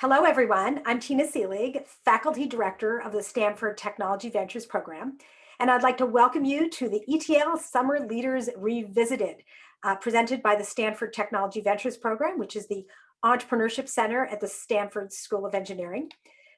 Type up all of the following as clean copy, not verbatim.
Hello, everyone. I'm Tina Seelig, Faculty Director of the Stanford Technology Ventures Program, and I'd like to welcome you to the ETL Summer Leaders Revisited, presented by the Stanford Technology Ventures Program, which is the Entrepreneurship Center at the Stanford School of Engineering.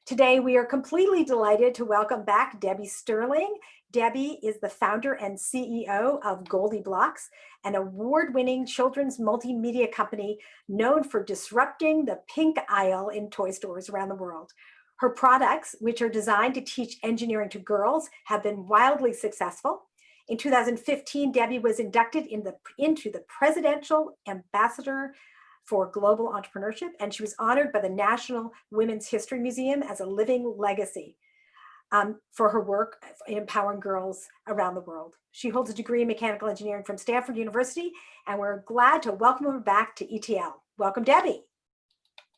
Today, we are completely delighted to welcome back Debbie Sterling. Debbie is the founder and CEO of GoldieBlox, an award-winning children's multimedia company known for disrupting the pink aisle in toy stores around the world. Her products, which are designed to teach engineering to girls, have been wildly successful. In 2015, Debbie was inducted into the Presidential Ambassador for Global Entrepreneurship, and she was honored by the National Women's History Museum as a living legacy for her work in empowering girls around the world. She holds a degree in mechanical engineering from Stanford University, and we're glad to welcome her back to ETL. Welcome, Debbie.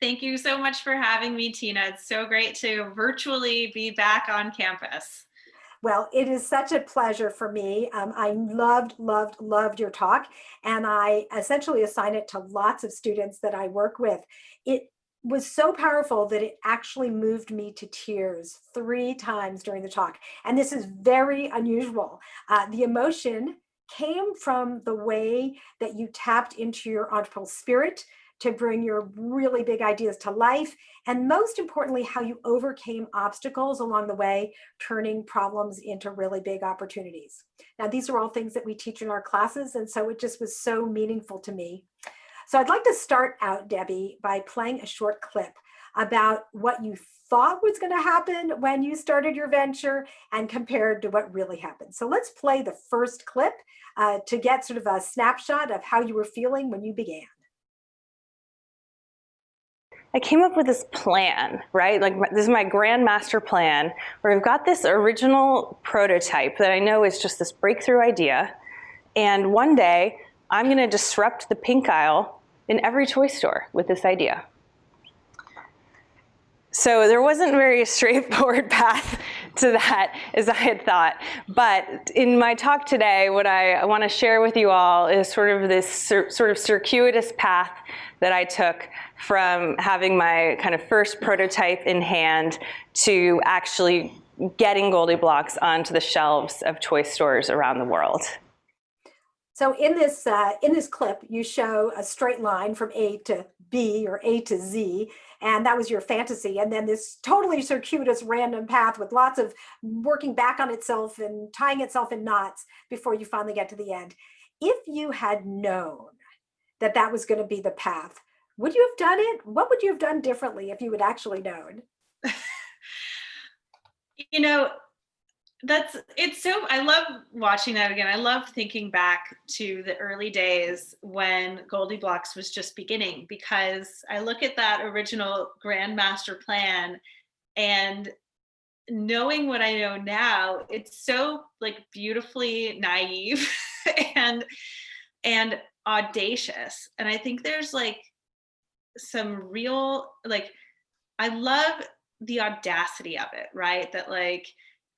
Thank you so much for having me, Tina. It's so great to virtually be back on campus. Well, it is such a pleasure for me. I loved your talk, and I essentially assign it to lots of students that I work with. It was so powerful that it actually moved me to tears 3 times during the talk. And this is very unusual. The emotion came from the way that you tapped into your entrepreneurial spirit to bring your really big ideas to life. And most importantly, how you overcame obstacles along the way, turning problems into really big opportunities. Now, these are all things that we teach in our classes. And so it just was so meaningful to me. So I'd like to start out, Debbie, by playing a short clip about what you thought was going to happen when you started your venture and compared to what really happened. So let's play the first clip to get sort of a snapshot of how you were feeling when you began. I came up with this plan, right? Like this is my grand master plan where I've got this original prototype that I know is just this breakthrough idea. And one day I'm going to disrupt the pink aisle in every toy store with this idea. So there wasn't a very straightforward path to that as I had thought. But in my talk today, what I want to share with you all is sort of this sort of circuitous path that I took from having my kind of first prototype in hand to actually getting GoldieBlox onto the shelves of toy stores around the world. So in this clip, you show a straight line from A to B or A to Z, and that was your fantasy. And then this totally circuitous random path with lots of working back on itself and tying itself in knots before you finally get to the end. If you had known that that was going to be the path, would you have done it? What would you have done differently if you had actually known? You know, I love watching that again. I love thinking back to the early days when GoldieBlox was just beginning, because I look at that original Grand Master Plan and knowing what I know now, it's so like beautifully naive and audacious. And I think there's like some real, like, I love the audacity of it, right? That like,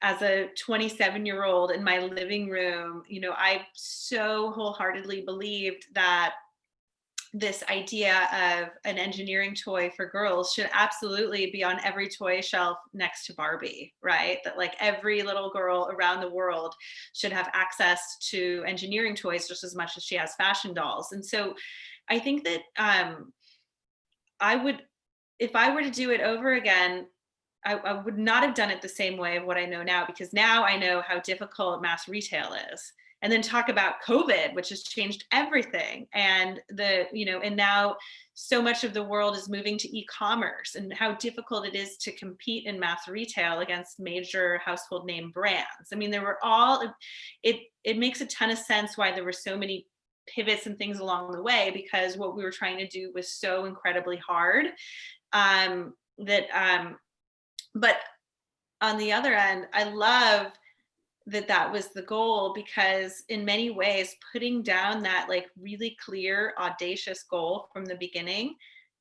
as a 27-year-old in my living room, you know, I so wholeheartedly believed that this idea of an engineering toy for girls should absolutely be on every toy shelf next to Barbie, right? That like every little girl around the world should have access to engineering toys just as much as she has fashion dolls. And so I think that if I were to do it over again, I would not have done it the same way of what I know now, because now I know how difficult mass retail is. And then talk about COVID, which has changed everything. And and now so much of the world is moving to e-commerce, and how difficult it is to compete in mass retail against major household name brands. I mean, it makes a ton of sense why there were so many pivots and things along the way, because what we were trying to do was so incredibly hard but on the other end, I love that that was the goal, because in many ways, putting down that like really clear, audacious goal from the beginning,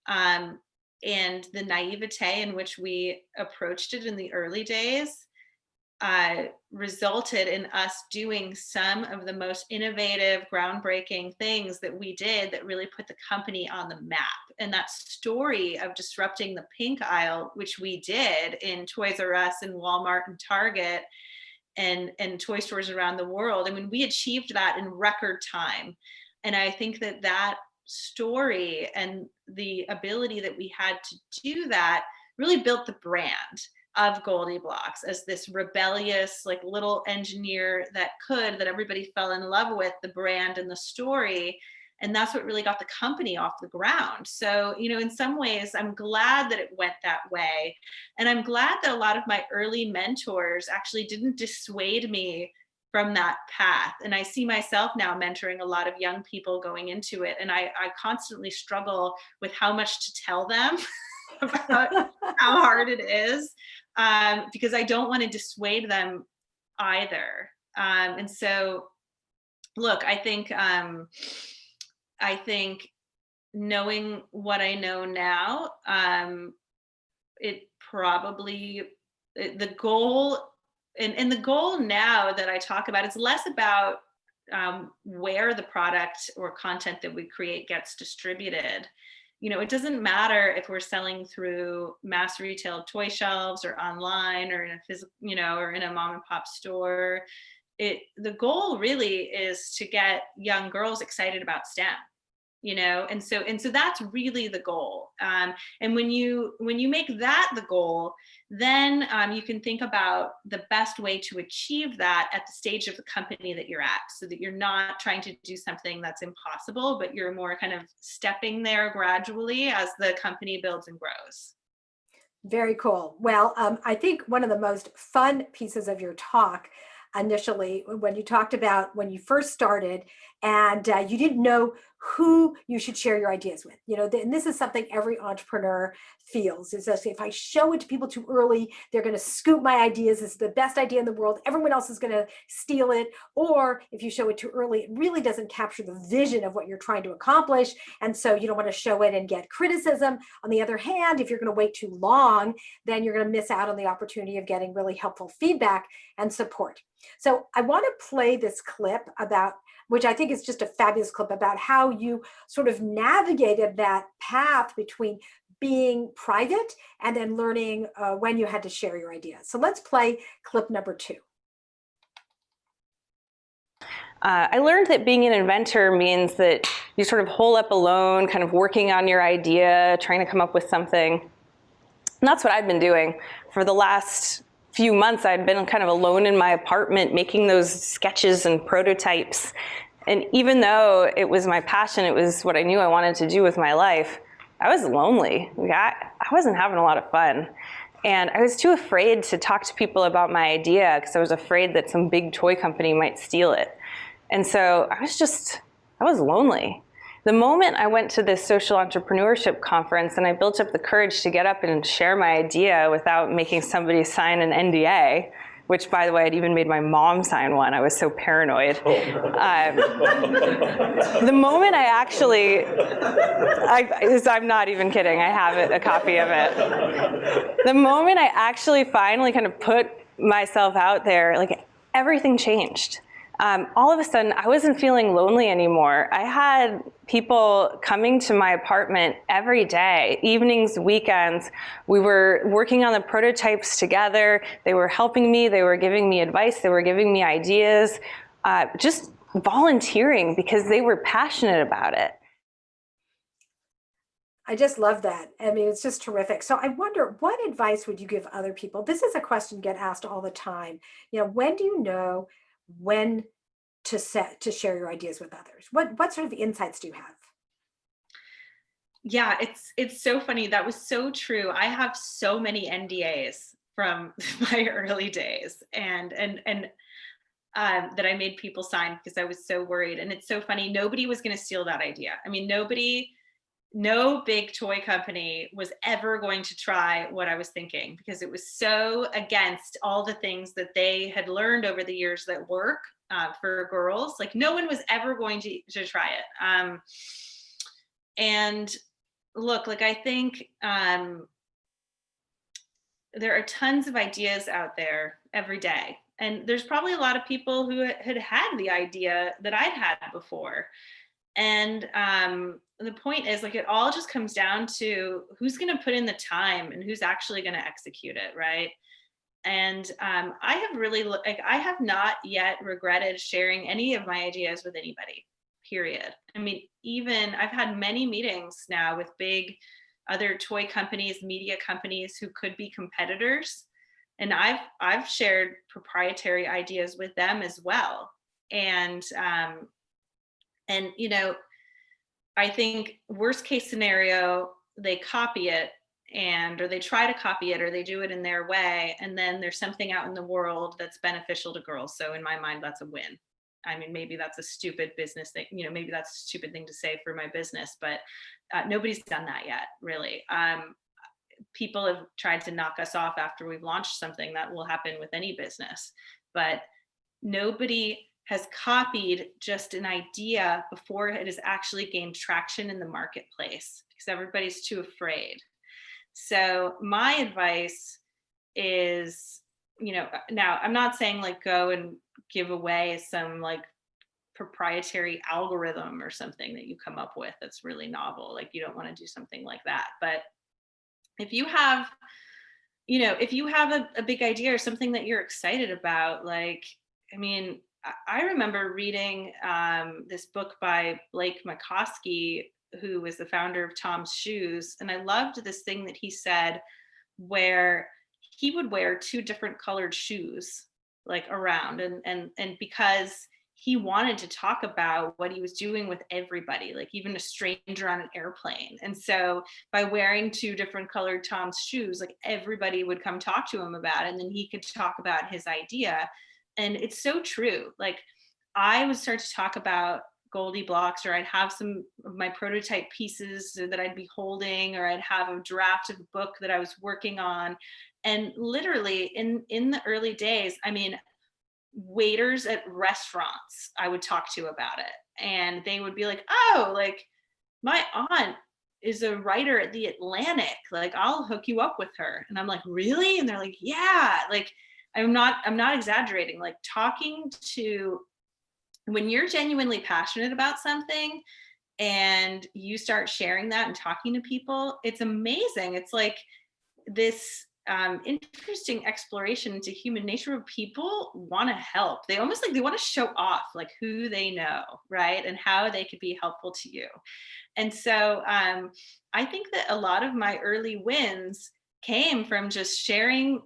and the naivete in which we approached it in the early days, resulted in us doing some of the most innovative, groundbreaking things that we did that really put the company on the map. And that story of disrupting the pink aisle, which we did in Toys R Us and Walmart and Target and toy stores around the world. I mean, we achieved that in record time. And I think that that story and the ability that we had to do that really built the brand of GoldieBlox as this rebellious, like little engineer that everybody fell in love with the brand and the story. And that's what really got the company off the ground. So, you know, in some ways, I'm glad that it went that way. And I'm glad that a lot of my early mentors actually didn't dissuade me from that path. And I see myself now mentoring a lot of young people going into it. And I constantly struggle with how much to tell them about how hard it is, because I don't want to dissuade them either. And so, look, I think knowing what I know now, the goal, and the goal now that I talk about is less about where the product or content that we create gets distributed. You know, it doesn't matter if we're selling through mass retail toy shelves or online or in a physical, you know, or in a mom and pop store. The goal really is to get young girls excited about STEM, you know, and so that's really the goal. And when you make that the goal, then you can think about the best way to achieve that at the stage of the company that you're at, so that you're not trying to do something that's impossible, but you're more kind of stepping there gradually as the company builds and grows. Very cool. Well, I think one of the most fun pieces of your talk initially, when you talked about when you first started and you didn't know who you should share your ideas with, you know, and this is something every entrepreneur feels, is that if I show it to people too early, they're going to scoop my ideas. It's the best idea in the world. Everyone else is going to steal it. Or if you show it too early, it really doesn't capture the vision of what you're trying to accomplish. And so you don't want to show it and get criticism. On the other hand, if you're going to wait too long, then you're going to miss out on the opportunity of getting really helpful feedback and support. So I want to play this clip about, which I think is just a fabulous clip, about how you sort of navigated that path between being private and then learning when you had to share your ideas. So let's play clip number 2. I learned that being an inventor means that you sort of hole up alone, kind of working on your idea, trying to come up with something. And that's what I've been doing for the last few months. I'd been kind of alone in my apartment making those sketches and prototypes. And even though it was my passion, it was what I knew I wanted to do with my life, I was lonely. I wasn't having a lot of fun. And I was too afraid to talk to people about my idea because I was afraid that some big toy company might steal it. And so I was lonely. The moment I went to this social entrepreneurship conference and I built up the courage to get up and share my idea without making somebody sign an NDA, which, by the way, I'd even made my mom sign one. I was so paranoid. The moment I actually, I'm not even kidding, I have a copy of it. The moment I actually finally kind of put myself out there, like, everything changed. All of a sudden, I wasn't feeling lonely anymore. I had people coming to my apartment every day, evenings, weekends. We were working on the prototypes together. They were helping me. They were giving me advice. They were giving me ideas, just volunteering because they were passionate about it. I just love that. I mean, it's just terrific. So I wonder, what advice would you give other people? This is a question get asked all the time. You know, when do you know when to share your ideas with others? What sort of insights do you have? Yeah, it's so funny. That was so true. I have so many NDAs from my early days and that I made people sign because I was so worried. And it's so funny. Nobody was going to steal that idea. I mean, no big toy company was ever going to try what I was thinking because it was so against all the things that they had learned over the years that work for girls. Like, no one was ever going to try it. And look, like, I think there are tons of ideas out there. every day. And there's probably a lot of people who had the idea that I'd had before. And the point is, like, it all just comes down to who's going to put in the time and who's actually going to execute it, right? And I have really, like, I have not yet regretted sharing any of my ideas with anybody, period. I mean, even I've had many meetings now with big other toy companies, media companies who could be competitors. And I've shared proprietary ideas with them as well. And you know, I think worst case scenario, they copy it or they try to copy it, or they do it in their way, and then there's something out in the world that's beneficial to girls. So in my mind, that's a win. I mean, maybe that's a stupid business thing, you know, maybe that's a stupid thing to say for my business, but nobody's done that yet, really. People have tried to knock us off after we've launched something. That will happen with any business, but nobody has copied just an idea before it has actually gained traction in the marketplace, because everybody's too afraid. So my advice is, you know, now I'm not saying like go and give away some like proprietary algorithm or something that you come up with that's really novel. Like, you don't want to do something like that. But if you have, you know, if you have a big idea or something that you're excited about, like, I mean, I remember reading this book by Blake McCoskey, who was the founder of Tom's Shoes. And I loved this thing that he said, where he would wear 2 different colored shoes like around. And because he wanted to talk about what he was doing with everybody, like even a stranger on an airplane. And so by wearing 2 different colored Tom's shoes, like everybody would come talk to him about it, and then he could talk about his idea. And it's so true. Like, I would start to talk about GoldieBlox, or I'd have some of my prototype pieces that I'd be holding, or I'd have a draft of a book that I was working on. And literally in the early days, I mean, waiters at restaurants I would talk to about it, and they would be like, oh, like, my aunt is a writer at the Atlantic, like, I'll hook you up with her. And I'm like, really? And they're like, yeah. Like, I'm not exaggerating. Like, talking to, when you're genuinely passionate about something and you start sharing that and talking to people, it's amazing. It's like this interesting exploration into human nature, where people want to help. They almost, like, they want to show off like who they know, right? And how they could be helpful to you. And so I think that a lot of my early wins came from just sharing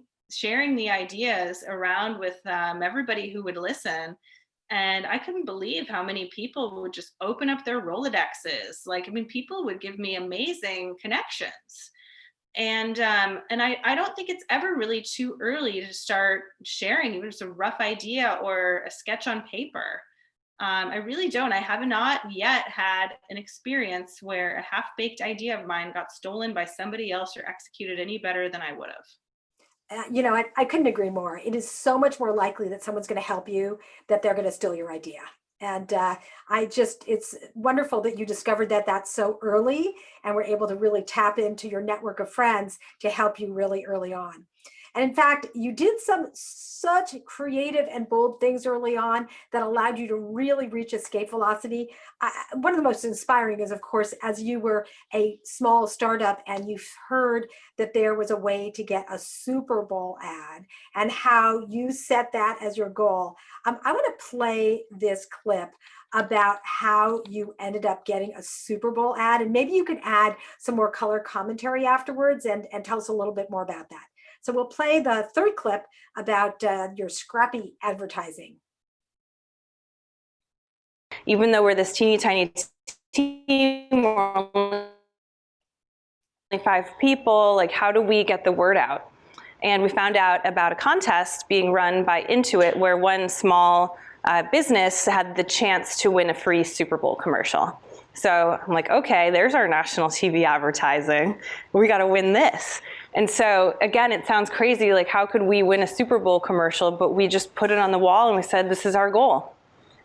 the ideas around with everybody who would listen. And I couldn't believe how many people would just open up their Rolodexes. Like, I mean, people would give me amazing connections. And I don't think it's ever really too early to start sharing even just a rough idea or a sketch on paper. I really don't. I have not yet had an experience where a half-baked idea of mine got stolen by somebody else or executed any better than I would have. You know, I couldn't agree more. It is so much more likely that someone's going to help you that they're going to steal your idea. And it's wonderful that you discovered that that's so early, and were able to really tap into your network of friends to help you really early on. And in fact, you did such creative and bold things early on that allowed you to really reach escape velocity. One of the most inspiring is, of course, as you were a small startup and you heard that there was a way to get a Super Bowl ad, and how you set that as your goal. I want to play this clip about how you ended up getting a Super Bowl ad, and maybe you could add some more color commentary afterwards and tell us a little bit more about that. So we'll play the 3rd clip about your Scrappy advertising. Even though we're this teeny tiny team, we're only 5 people, like, how do we get the word out? And we found out about a contest being run by Intuit, where one small business had the chance to win a free Super Bowl commercial. So I'm like, okay, there's our national TV advertising. We got to win this. And so again, it sounds crazy, like, how could we win a Super Bowl commercial? But we just put it on the wall and we said, this is our goal.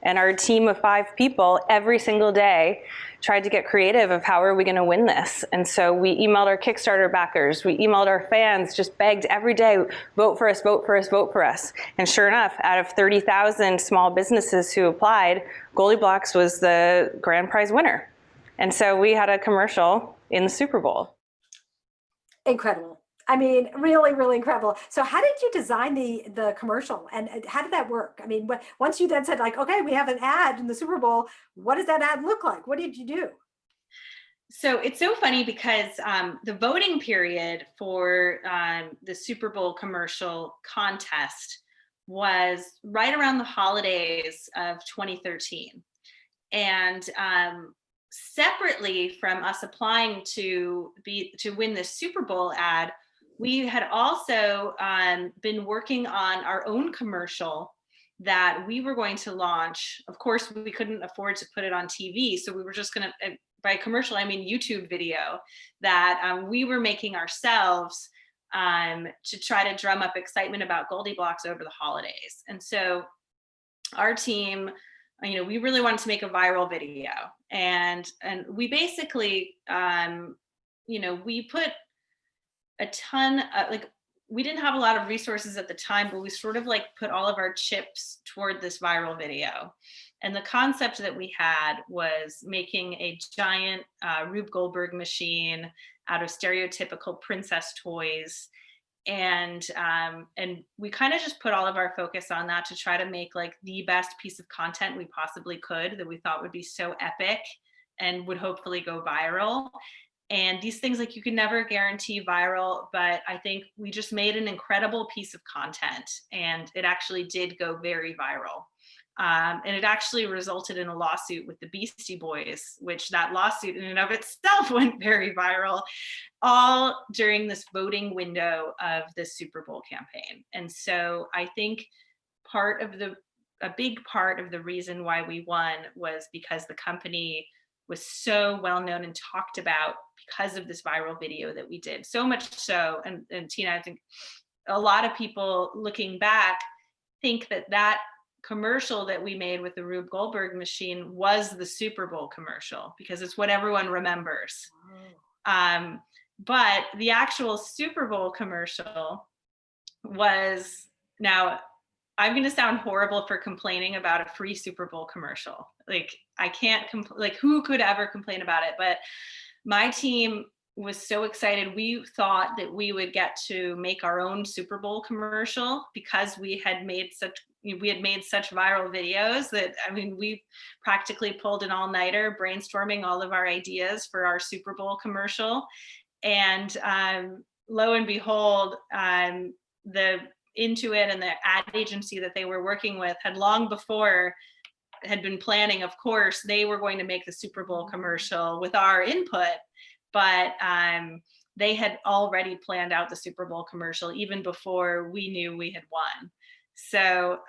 And our team of 5 people every single day tried to get creative of how are we going to win this. And so we emailed our Kickstarter backers, we emailed our fans, just begged every day, vote for us, vote for us, vote for us. And sure enough, out of 30,000 small businesses who applied, GoldieBlox was the grand prize winner. And so we had a commercial in the Super Bowl. Incredible. I mean, really, really incredible. So how did you design the commercial, and how did that work? I mean, once you then said like, okay, we have an ad in the Super Bowl, what does that ad look like? What did you do? So it's so funny because the voting period for the Super Bowl commercial contest was right around the holidays of 2013. And separately from us applying to win the Super Bowl ad, we had also been working on our own commercial that we were going to launch. Of course, we couldn't afford to put it on TV, so we were just going to, by commercial, I mean YouTube video, that we were making ourselves to try to drum up excitement about GoldieBlox over the holidays. And so our team, you know, we really wanted to make a viral video, and we basically, you know, we put a ton of, like, we didn't have a lot of resources at the time, but we sort of like put all of our chips toward this viral video. And the concept that we had was making a giant Rube Goldberg machine out of stereotypical princess toys. And we kind of just put all of our focus on that to try to make like the best piece of content we possibly could, that we thought would be so epic and would hopefully go viral. And these things, like, you can never guarantee viral, but I think we just made an incredible piece of content, and it actually did go very viral. And it actually resulted in a lawsuit with the Beastie Boys, which that lawsuit in and of itself went very viral, all during this voting window of the Super Bowl campaign. And so I think a big part of the reason why we won was because the company was so well known and talked about because of this viral video that we did. So much so, and Tina, I think a lot of people looking back think that commercial that we made with the Rube Goldberg machine was the Super Bowl commercial, because it's what everyone remembers. But the actual Super Bowl commercial was, now I'm going to sound horrible for complaining about a free Super Bowl commercial. Like, I can't like, who could ever complain about it? But my team was so excited. We thought that we would get to make our own Super Bowl commercial because we had made such viral videos that, I mean, we practically pulled an all-nighter brainstorming all of our ideas for our Super Bowl commercial. And lo and behold, the Intuit and the ad agency that they were working with had long before had been planning. Of course, they were going to make the Super Bowl commercial with our input, but they had already planned out the Super Bowl commercial even before we knew we had won. So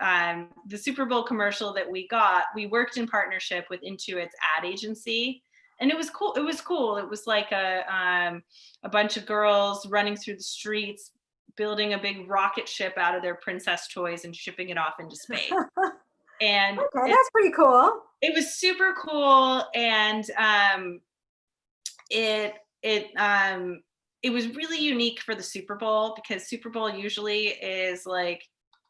the Super Bowl commercial that we got, we worked in partnership with Intuit's ad agency. And it was cool. It was cool. It was like a bunch of girls running through the streets, building a big rocket ship out of their princess toys and shipping it off into space. And okay, that's pretty cool. It was super cool. And it was really unique for the Super Bowl, because Super Bowl usually is like,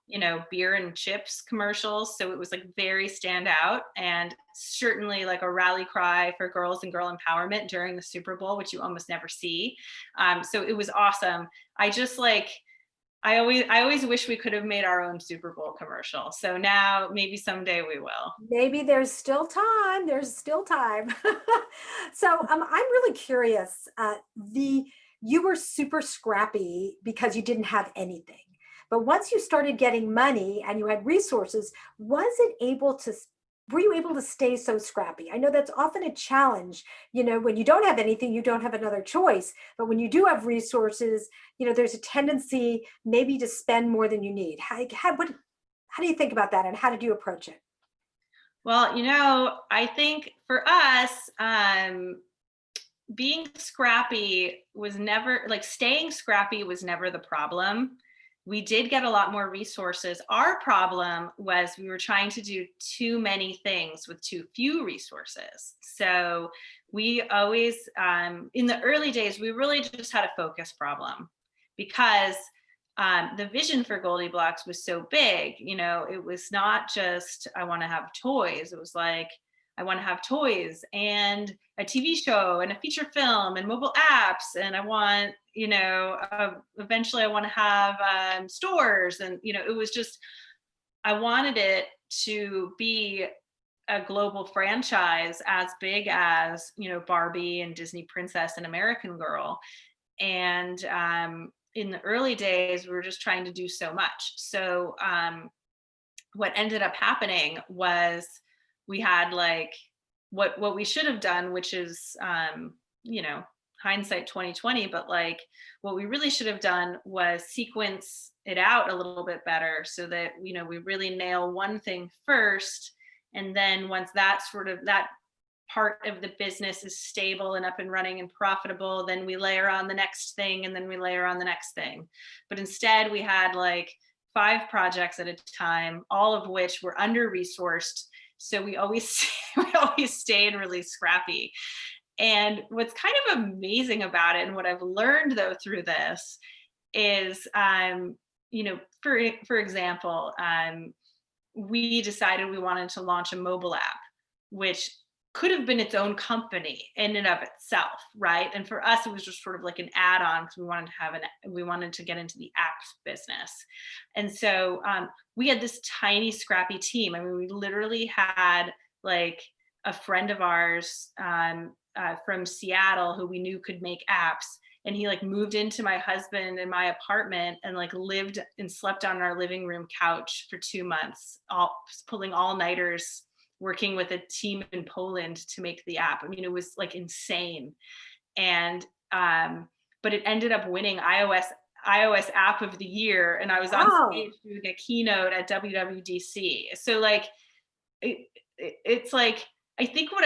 you know, beer and chips commercials. So it was like very standout, and certainly like a rally cry for girls and girl empowerment during the Super Bowl, which you almost never see. So it was awesome. I just like, I always wish we could have made our own Super Bowl commercial. So now maybe someday we will. Maybe there's still time. There's still time. So I'm really curious. You were super scrappy because you didn't have anything. But once you started getting money and you had resources, were you able to stay so scrappy? I know that's often a challenge. You know, when you don't have anything, you don't have another choice. But when you do have resources, you know, there's a tendency maybe to spend more than you need. How do you think about that, and how did you approach it? Well, you know, I think for us, being scrappy was never, like, staying scrappy was never the problem. we did get a lot more resources. Our problem was we were trying to do too many things with too few resources. So we always, in the early days, we really just had a focus problem, because the vision for GoldieBlox was so big. You know, it was not just, I want to have toys. It was like, I want to have toys and a TV show and a feature film and mobile apps. And I want, you know, eventually I want to have stores. And, you know, it was just, I wanted it to be a global franchise as big as, you know, Barbie and Disney Princess and American Girl. And in the early days, we were just trying to do so much. So what ended up happening was, we had like what we should have done, which is, you know, hindsight 2020, but like what we really should have done was sequence it out a little bit better, so that, you know, we really nail one thing first. And then once that part of the business is stable and up and running and profitable, then we layer on the next thing, and then we layer on the next thing. But instead we had like 5 projects at a time, all of which were under-resourced. So we always stayed really scrappy. And what's kind of amazing about it, and what I've learned though through this, is, you know, for example, we decided we wanted to launch a mobile app, which could have been its own company in and of itself, right? And for us, it was just sort of like an add-on, because we wanted to get into the apps business. And so we had this tiny, scrappy team. I mean, we literally had like a friend of ours from Seattle who we knew could make apps. And he like moved into my husband and my apartment and like lived and slept on our living room couch for 2 months, pulling all-nighters, working with a team in Poland to make the app. I mean, it was like insane. And but it ended up winning iOS app of the year, and I was on stage doing a keynote at WWDC. So like it's like, I think what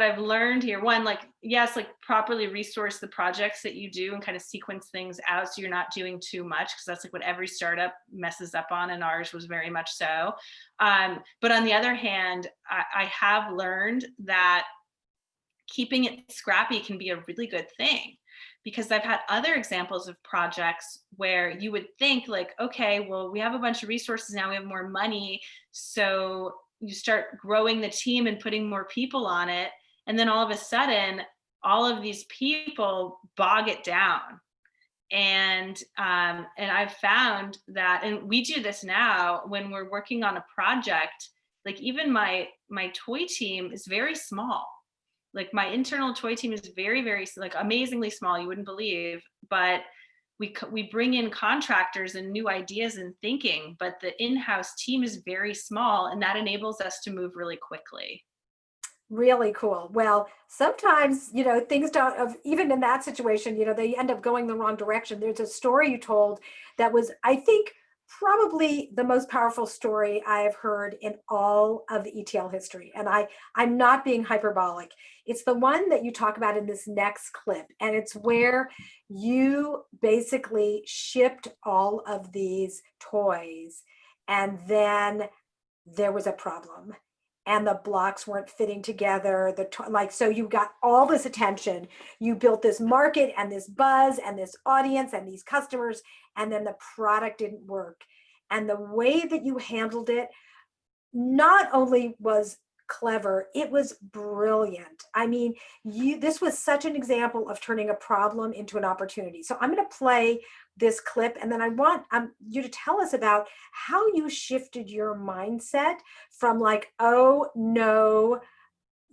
I've learned here, one, like, yes, like properly resource the projects that you do and kind of sequence things out so you're not doing too much, because that's like what every startup messes up on, and ours was very much so. But on the other hand, I have learned that keeping it scrappy can be a really good thing, because I've had other examples of projects where you would think like, okay, well, we have a bunch of resources now, we have more money, so you start growing the team and putting more people on it. And then all of a sudden, all of these people bog it down. And I've found that, and we do this now when we're working on a project, like even my toy team is very small. Like my internal toy team is very, very like amazingly small, you wouldn't believe, but we bring in contractors and new ideas and thinking, but the in-house team is very small, and that enables us to move really quickly. Really cool. Well, sometimes, you know, things don't, even in that situation, you know, they end up going the wrong direction. There's a story you told that was, I think, probably the most powerful story I have heard in all of the ETL history. And I'm not being hyperbolic. It's the one that you talk about in this next clip. And it's where you basically shipped all of these toys, and then there was a problem, and the blocks weren't fitting together. So you got all this attention, you built this market and this buzz and this audience and these customers, and then the product didn't work. And the way that you handled it not only was clever, it was brilliant. I mean, this was such an example of turning a problem into an opportunity. So I'm going to play this clip, and then I want you to tell us about how you shifted your mindset from like, oh no,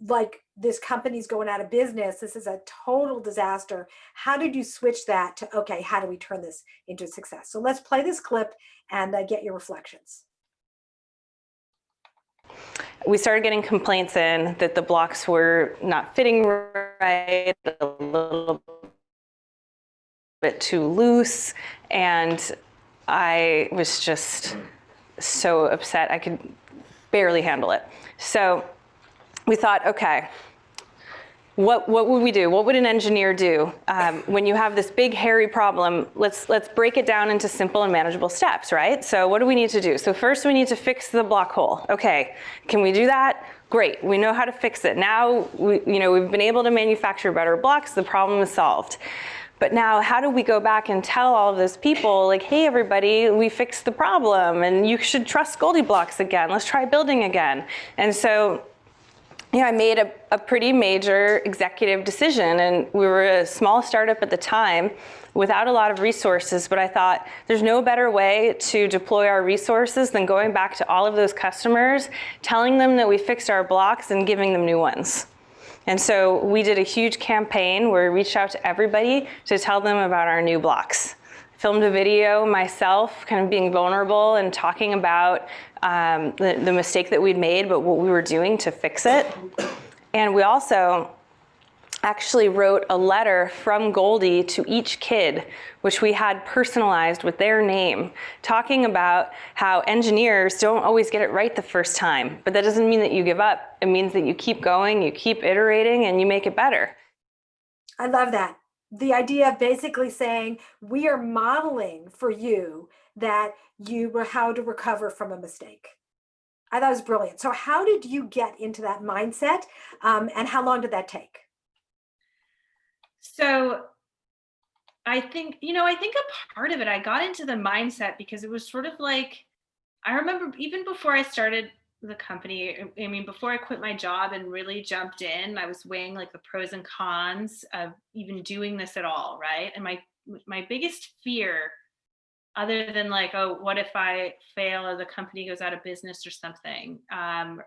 like this company's going out of business, this is a total disaster. How did you switch that to, okay, how do we turn this into success? So let's play this clip and get your reflections. We started getting complaints in that the blocks were not fitting right, a little bit too loose, and I was just so upset. I could barely handle it. So we thought, okay, what would we do? What would an engineer do when you have this big hairy problem? Let's break it down into simple and manageable steps, right? So what do we need to do? So first we need to fix the block hole. Okay, can we do that? Great, we know how to fix it. Now we've been able to manufacture better blocks. The problem is solved. But now, how do we go back and tell all of those people, like, hey, everybody, we fixed the problem, and you should trust GoldieBlox again. Let's try building again. And so, I made a pretty major executive decision, and we were a small startup at the time without a lot of resources, but I thought there's no better way to deploy our resources than going back to all of those customers, telling them that we fixed our blocks and giving them new ones. And so we did a huge campaign where we reached out to everybody to tell them about our new blocks. Filmed a video myself, kind of being vulnerable and talking about the mistake that we'd made, but what we were doing to fix it. And we also actually wrote a letter from Goldie to each kid, which we had personalized with their name, talking about how engineers don't always get it right the first time, but that doesn't mean that you give up. It means that you keep going, you keep iterating, and you make it better. I love that. The idea of basically saying, we are modeling for you that you were how to recover from a mistake. I thought it was brilliant. So how did you get into that mindset, and how long did that take? So I think a part of it, I got into the mindset because it was sort of like, I remember even before I started the company, I mean, before I quit my job and really jumped in, I was weighing like the pros and cons of even doing this at all, right? And my biggest fear, other than like, oh, what if I fail or the company goes out of business or something? An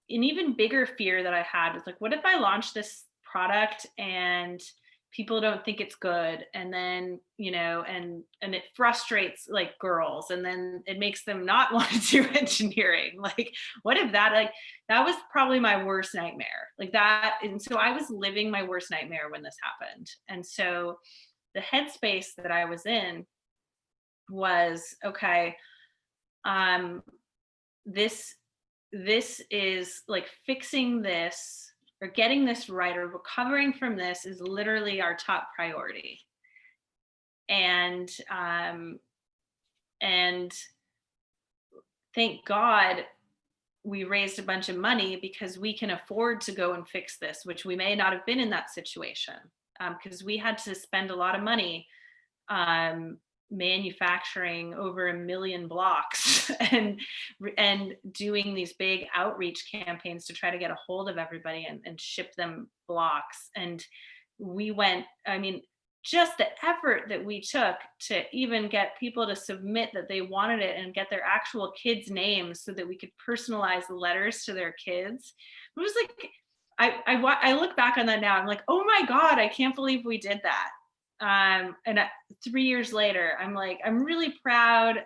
even bigger fear that I had was like, what if I launch this product and people don't think it's good, and then and it frustrates like girls, and then it makes them not want to do engineering. Like, what if that was probably my worst nightmare, like that. And so I was living my worst nightmare when this happened. And so the headspace that I was in was, okay, this is like, fixing this or getting this right or recovering from this is literally our top priority. And thank God we raised a bunch of money, because we can afford to go and fix this, which we may not have been in that situation, because we had to spend a lot of money manufacturing over 1 million blocks and doing these big outreach campaigns to try to get a hold of everybody and ship them blocks. And we went, I mean, just the effort that we took to even get people to submit that they wanted it and get their actual kids' names so that we could personalize the letters to their kids. It was like, I look back on that now, I'm like, oh my God, I can't believe we did that. And 3 years later, I'm like, I'm really proud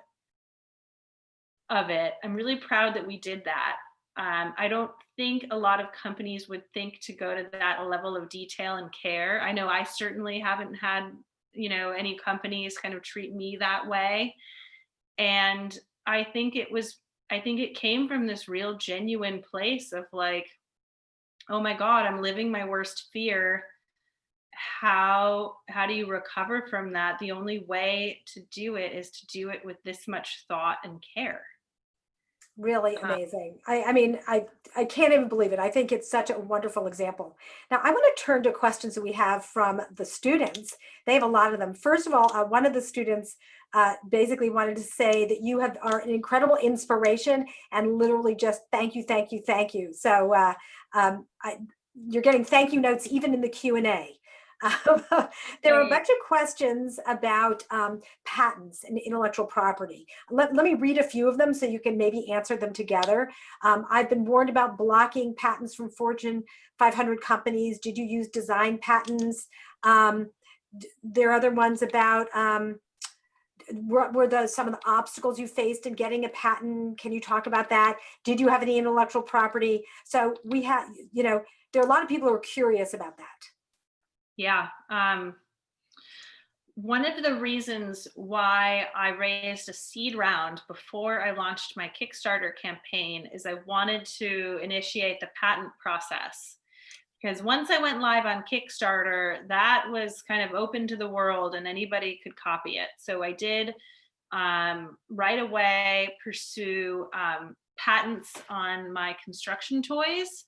of it. I'm really proud that we did that. I don't think a lot of companies would think to go to that level of detail and care. I know I certainly haven't had, any companies kind of treat me that way. And I think it came from this real genuine place of like, oh my God, I'm living my worst fear. How do you recover from that? The only way to do it is to do it with this much thought and care. Really amazing. I mean, I can't even believe it. I think it's such a wonderful example. Now, I want to turn to questions that we have from the students. They have a lot of them. First of all, one of the students basically wanted to say that you are an incredible inspiration, and literally just thank you, thank you, thank you. So you're getting thank you notes even in the Q&A. There are a bunch of questions about patents and intellectual property. Let me read a few of them so you can maybe answer them together. I've been warned about blocking patents from Fortune 500 companies. Did you use design patents? There are other ones about what were some of the obstacles you faced in getting a patent? Can you talk about that? Did you have any intellectual property? So we have, there are a lot of people who are curious about that. Yeah. One of the reasons why I raised a seed round before I launched my Kickstarter campaign is I wanted to initiate the patent process Because once I went live on Kickstarter, that was kind of open to the world and anybody could copy it. So I did right away pursue patents on my construction toys,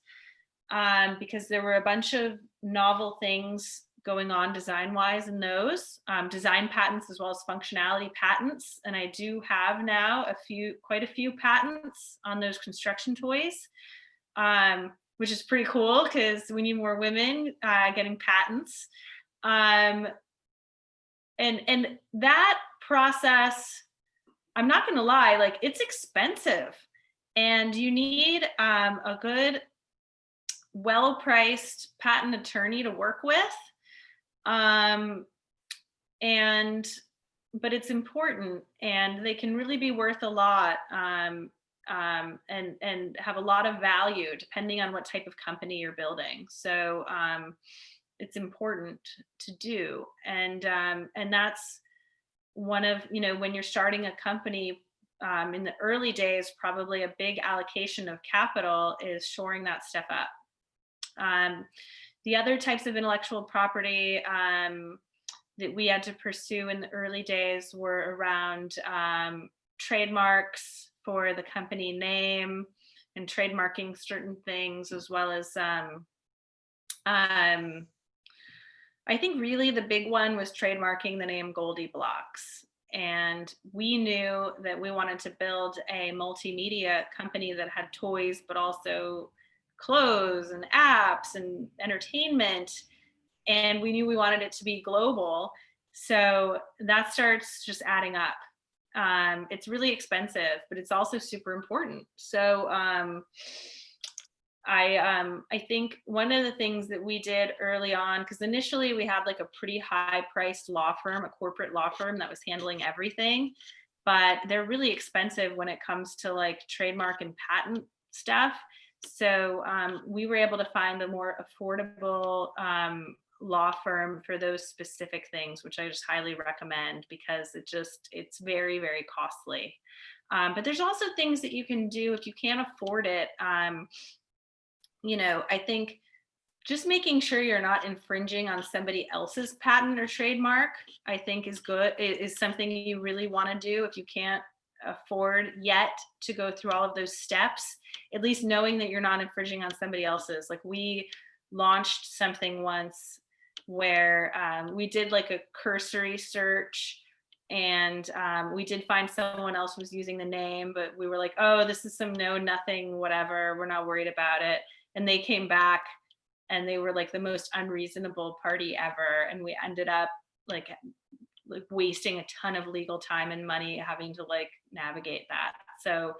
because there were a bunch of novel things going on design-wise in those, design patents as well as functionality patents. And I do have now quite a few patents on those construction toys, which is pretty cool because we need more women getting patents. And that process, I'm not gonna lie, like, it's expensive and you need a good, well-priced patent attorney to work with. But it's important and they can really be worth a lot, and have a lot of value depending on what type of company you're building. So it's important to do. And that's one of, when you're starting a company, in the early days, probably a big allocation of capital is shoring that stuff up. The other types of intellectual property that we had to pursue in the early days were around trademarks for the company name and trademarking certain things, as well as I think really the big one was trademarking the name GoldieBlox. And we knew that we wanted to build a multimedia company that had toys, but also clothes and apps and entertainment. And we knew we wanted it to be global. So that starts just adding up. It's really expensive, but it's also super important. So I think one of the things that we did early on, because initially we had like a pretty high priced law firm, a corporate law firm that was handling everything, but they're really expensive when it comes to like trademark and patent stuff. So we were able to find a more affordable law firm for those specific things, which I just highly recommend because it's very, very costly. But there's also things that you can do if you can't afford it. I think just making sure you're not infringing on somebody else's patent or trademark, I think is good, is something you really want to do if you can't afford yet to go through all of those steps, at least knowing that you're not infringing on somebody else's. Like we launched something once where we did like a cursory search and we did find someone else was using the name, but we were like, oh, this is some nothing, whatever, we're not worried about it. And they came back and they were like the most unreasonable party ever. And we ended up like wasting a ton of legal time and money having to like navigate that. So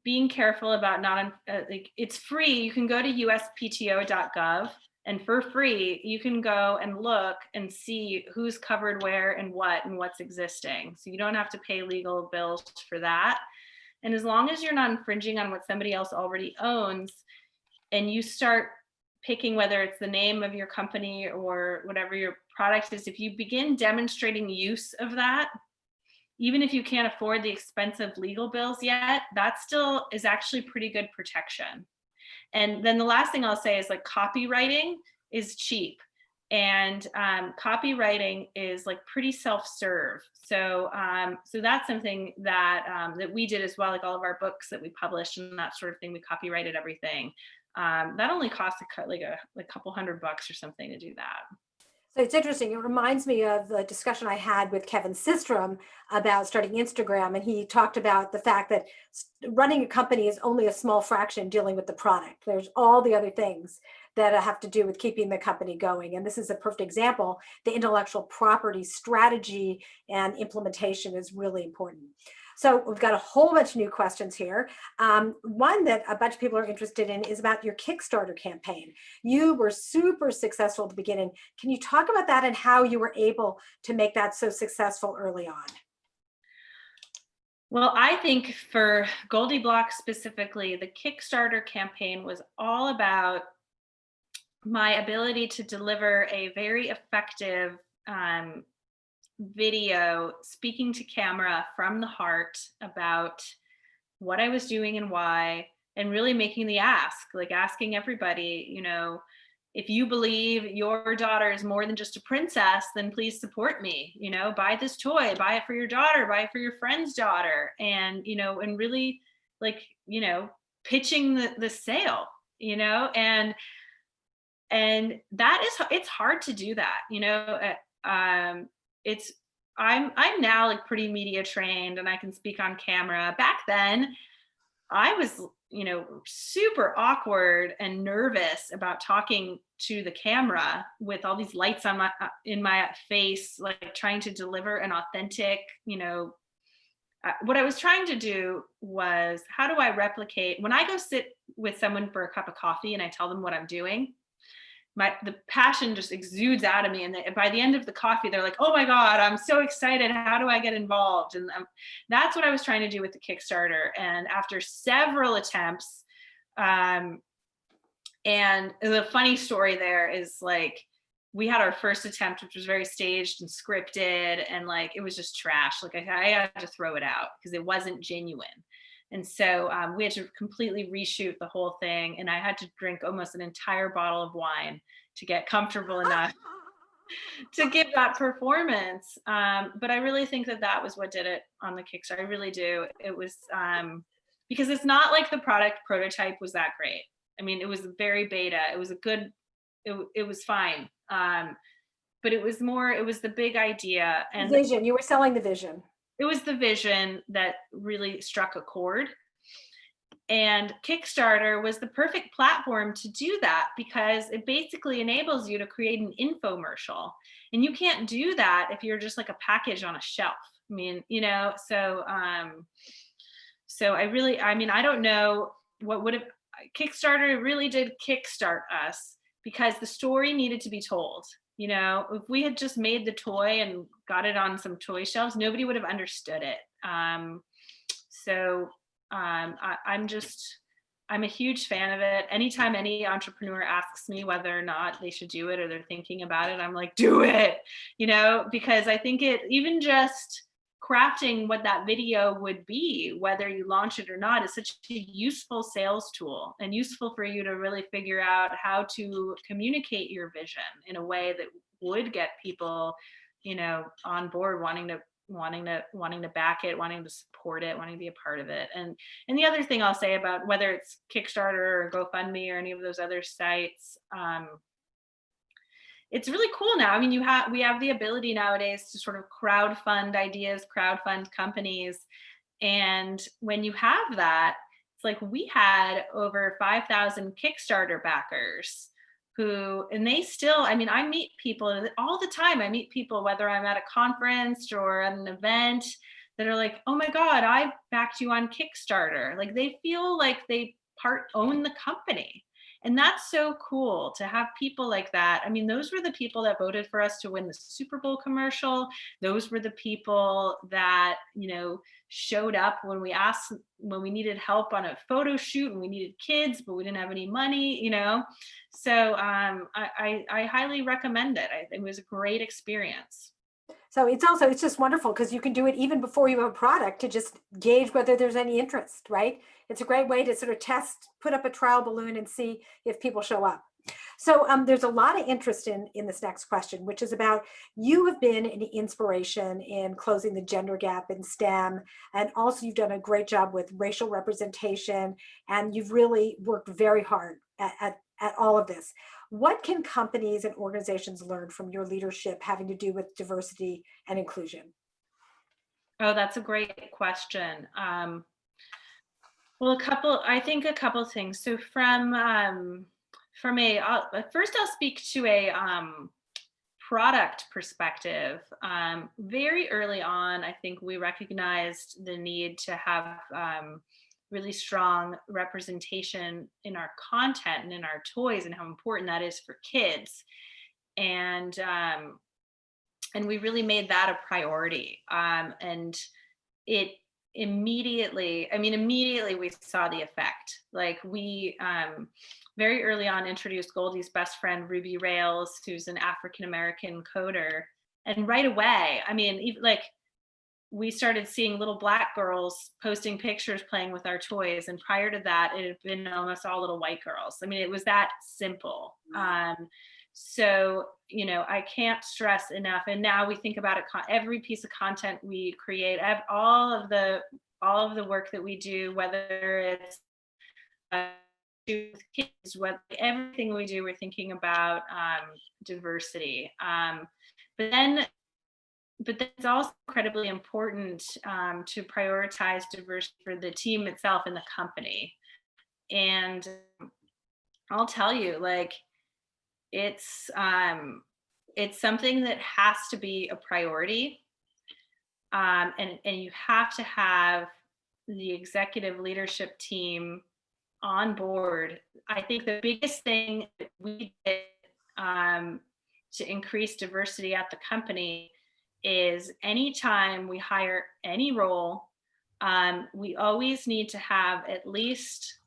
being careful about not, like it's free. You can go to uspto.gov and for free, you can go and look and see who's covered where and what's existing. So you don't have to pay legal bills for that. And as long as you're not infringing on what somebody else already owns, and you start picking whether it's the name of your company or whatever your product is, if you begin demonstrating use of that, even if you can't afford the expensive legal bills yet, that still is actually pretty good protection. And then the last thing I'll say is like copywriting is cheap. And copywriting is like pretty self-serve. So that's something that that we did as well. Like all of our books that we published and that sort of thing, we copyrighted everything. That only cost a couple $100 or something to do that. So it's interesting. It reminds me of the discussion I had with Kevin Systrom about starting Instagram. And he talked about the fact that running a company is only a small fraction dealing with the product. There's all the other things that have to do with keeping the company going. And this is a perfect example. The intellectual property strategy and implementation is really important. So we've got a whole bunch of new questions here. One that a bunch of people are interested in is about your Kickstarter campaign. You were super successful at the beginning. Can you talk about that and how you were able to make that so successful early on? Well, I think for GoldieBlox specifically, the Kickstarter campaign was all about my ability to deliver a very effective video speaking to camera from the heart about what I was doing and why, really making the ask, like asking everybody, you know, if you believe your daughter is more than just a princess, then please support me, you know, buy this toy, buy it for your daughter, buy it for your friend's daughter. And, you know, and really like, you know, pitching the sale, you know, and that is, it's hard to do that, you know. It's I'm now like pretty media trained and I can speak on camera. Back then I was, you know, super awkward and nervous about talking to the camera with all these lights on my in my face, like trying to deliver an authentic, you know. What I was trying to do was, how do I replicate when I go sit with someone for a cup of coffee and I tell them what I'm doing? The passion just exudes out of me, and by the end of the coffee they're like, oh my god, I'm so excited, how do I get involved? And that's what I was trying to do with the Kickstarter. And after several attempts, and the funny story there is, like, we had our first attempt, which was very staged and scripted, and like it was just trash. Like I had to throw it out because it wasn't genuine. And so we had to completely reshoot the whole thing. And I had to drink almost an entire bottle of wine to get comfortable enough to give that performance. But I really think that that was what did it on the Kickstarter. I really do. It was because it's not like the product prototype was that great. I mean, it was very beta. It was a good, it was fine. But it was the big idea. And vision, you were selling the vision. It was the vision that really struck a chord. And Kickstarter was the perfect platform to do that because it basically enables you to create an infomercial. And you can't do that if you're just like a package on a shelf. I mean, you know, so I don't know what would have, Kickstarter really did kickstart us because the story needed to be told. You know, if we had just made the toy and got it on some toy shelves, nobody would have understood it. I'm a huge fan of it. Anytime any entrepreneur asks me whether or not they should do it or they're thinking about it, I'm like, do it, you know, because I think it, even just crafting what that video would be, whether you launch it or not, is such a useful sales tool and useful for you to really figure out how to communicate your vision in a way that would get people, you know, on board, wanting to back it, wanting to support it, wanting to be a part of it. And the other thing I'll say about whether it's Kickstarter or GoFundMe or any of those other sites, it's really cool now. I mean, we have the ability nowadays to sort of crowdfund ideas, crowdfund companies. And when you have that, it's like we had over 5,000 Kickstarter backers and they still, I mean, I meet people all the time. I meet people, whether I'm at a conference or at an event, that are like, oh my God, I backed you on Kickstarter. Like they feel like they own the company. And that's so cool to have people like that. I mean, those were the people that voted for us to win the Super Bowl commercial. Those were the people that, you know, showed up when we needed help on a photo shoot and we needed kids, but we didn't have any money, you know? So I highly recommend it. It was a great experience. So it's just wonderful because you can do it even before you have a product to just gauge whether there's any interest, right? It's a great way to sort of test, put up a trial balloon and see if people show up. So there's a lot of interest in this next question, which is about, you have been an inspiration in closing the gender gap in STEM. And also you've done a great job with racial representation, and you've really worked very hard at all of this. What can companies and organizations learn from your leadership having to do with diversity and inclusion? Oh, that's a great question. Well, I think a couple things. So first I'll speak to a product perspective. Very early on, I think we recognized the need to have really strong representation in our content and in our toys, and how important that is for kids. And we really made that a priority. And it immediately we saw the effect. Like we very early on introduced Goldie's best friend, Ruby Rails, who's an African-American coder. And right away, I mean, like we started seeing little Black girls posting pictures playing with our toys. And prior to that, it had been almost all little white girls. I mean, it was that simple. So, you know, I can't stress enough. And now we think about it, every piece of content we create, all of the work that we do, whether it's with kids, everything we do, we're thinking about diversity. But then it's also incredibly important to prioritize diversity for the team itself and the company. And I'll tell you, like, it's something that has to be a priority. And you have to have the executive leadership team on board. I think the biggest thing that we did to increase diversity at the company is anytime we hire any role, we always need to have at least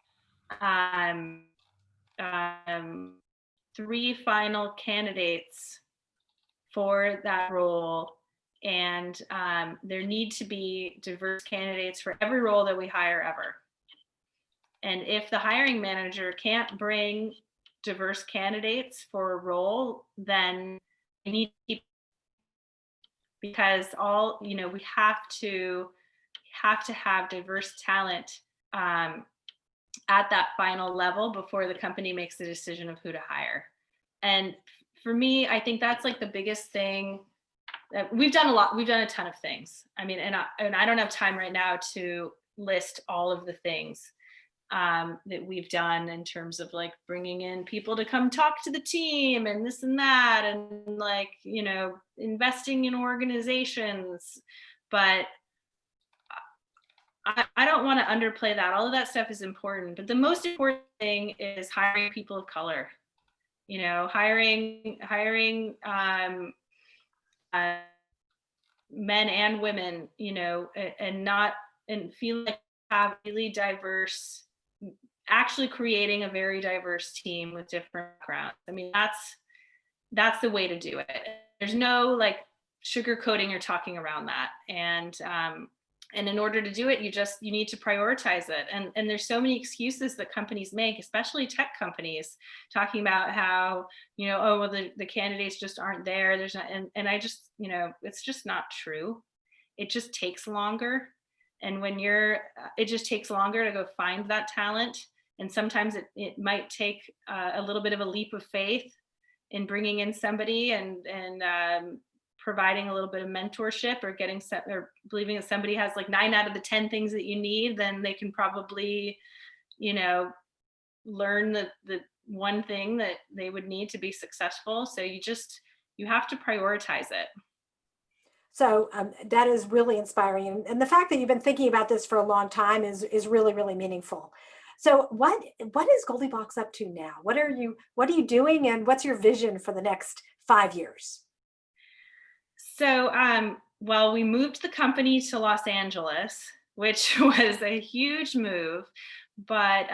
3 final candidates for that role. And there need to be diverse candidates for every role that we hire ever. And if the hiring manager can't bring diverse candidates for a role, then we need to keep, because we have to have diverse talent at that final level before the company makes the decision of who to hire. And for me, I think that's like the biggest thing. We've done a ton of things. I mean, and I don't have time right now to list all of the things that we've done in terms of like bringing in people to come talk to the team and this and that, and like, you know, investing in organizations. But I don't want to underplay that. All of that stuff is important, but the most important thing is hiring people of color. You know, hiring men and women, you know, and feel like have really diverse, actually creating a very diverse team with different backgrounds. I mean, that's the way to do it. There's no like sugarcoating or talking around that. And in order to do it, you need to prioritize it. And there's so many excuses that companies make, especially tech companies, talking about how, you know, oh, well, the candidates just aren't there. There's not, and I just, you know, it's just not true. It just takes longer. And when it just takes longer to go find that talent. And sometimes it might take a little bit of a leap of faith in bringing in somebody and providing a little bit of mentorship, or or believing that somebody has like 9 out of the 10 things that you need, then they can probably, you know, learn the one thing that they would need to be successful. So you have to prioritize it. So that is really inspiring. And the fact that you've been thinking about this for a long time is really, really meaningful. So what is GoldieBlox up to now? What are you doing, and what's your vision for the next 5 years? So, well, we moved the company to Los Angeles, which was a huge move, but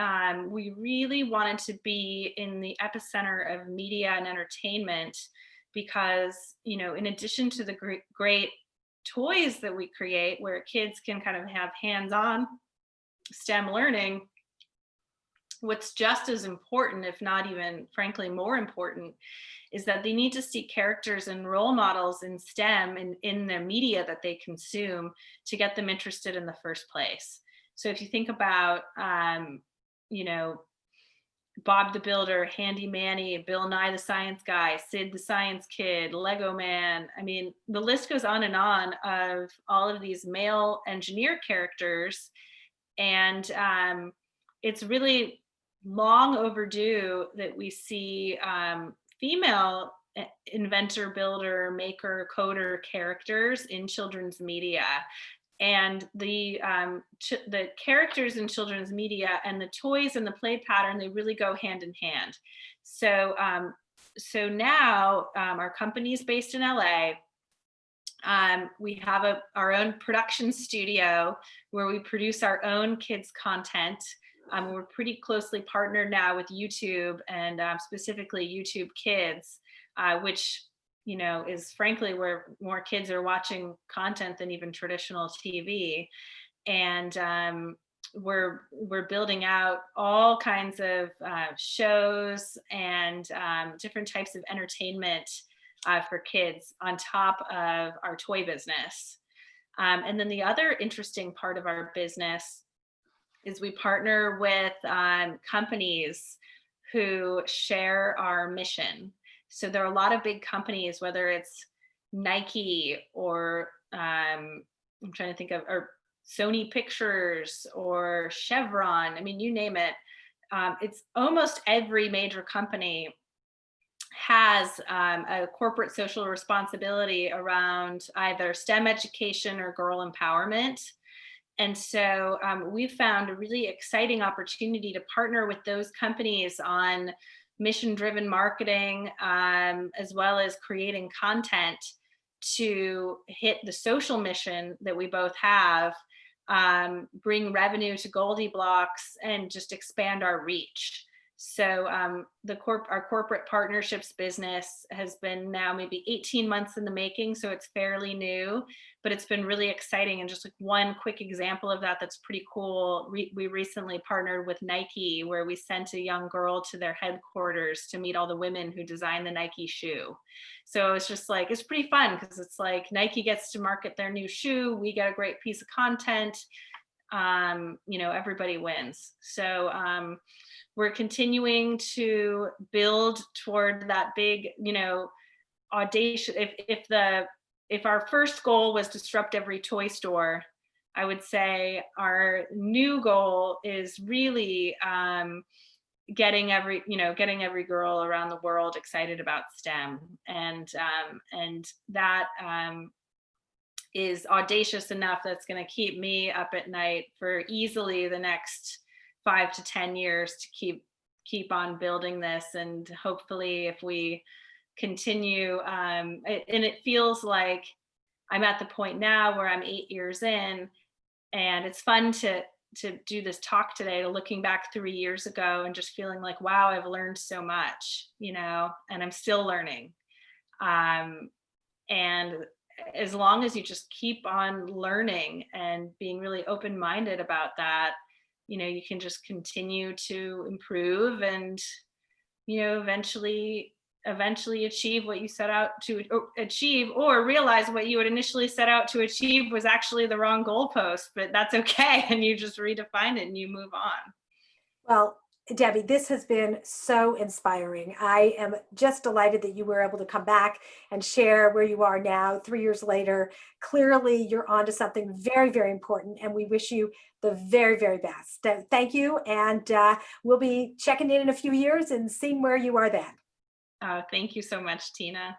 we really wanted to be in the epicenter of media and entertainment, because, you know, in addition to the great toys that we create where kids can kind of have hands-on STEM learning, what's just as important, if not even frankly more important, is that they need to see characters and role models in STEM and in their media that they consume to get them interested in the first place. So if you think about, you know, Bob the Builder, Handy Manny, Bill Nye the Science Guy, Sid the Science Kid, Lego Man. I mean, the list goes on and on of all of these male engineer characters. And it's really long overdue that we see female inventor, builder, maker, coder characters in children's media. And the characters in children's media and the toys and the play pattern, they really go hand in hand. So so now our company is based in LA. We have our own production studio where we produce our own kids content. We're pretty closely partnered now with YouTube, and specifically YouTube Kids, which is frankly where more kids are watching content than even traditional TV. And we're building out all kinds of shows and different types of entertainment for kids on top of our toy business. And then the other interesting part of our business is we partner with companies who share our mission. So there are a lot of big companies, whether it's Nike or I'm trying to think of, or Sony Pictures or Chevron. I mean, you name it. It's almost every major company has a corporate social responsibility around either STEM education or girl empowerment. And so we've found a really exciting opportunity to partner with those companies on mission-driven marketing, as well as creating content to hit the social mission that we both have, bring revenue to GoldieBlox, and just expand our reach. So our corporate partnerships business has been now maybe 18 months in the making, so it's fairly new, but it's been really exciting. And just like one quick example of that that's pretty cool, we recently partnered with Nike, where we sent a young girl to their headquarters to meet all the women who designed the Nike shoe. So it's just like, it's pretty fun because it's like Nike gets to market their new shoe, we get a great piece of content, everybody wins. So we're continuing to build toward that big, audacious. If our first goal was disrupt every toy store, I would say our new goal is really getting every girl around the world excited about STEM, and that is audacious enough that's going to keep me up at night for easily the next 5 to 10 years to keep on building this. And hopefully if we continue, and it feels like I'm at the point now where I'm 8 years in, and it's fun to do this talk today, looking back 3 years ago and just feeling like, wow, I've learned so much, and I'm still learning. And as long as you just keep on learning and being really open-minded about that, you can just continue to improve and, eventually achieve what you set out to achieve, or realize what you had initially set out to achieve was actually the wrong goalpost, but that's okay. And you just redefine it and you move on. Well, Debbie, this has been so inspiring. I am just delighted that you were able to come back and share where you are now, 3 years later. Clearly, you're onto something very, very important, and we wish you the very, very best. Thank you, and we'll be checking in a few years and seeing where you are then. Thank you so much, Tina.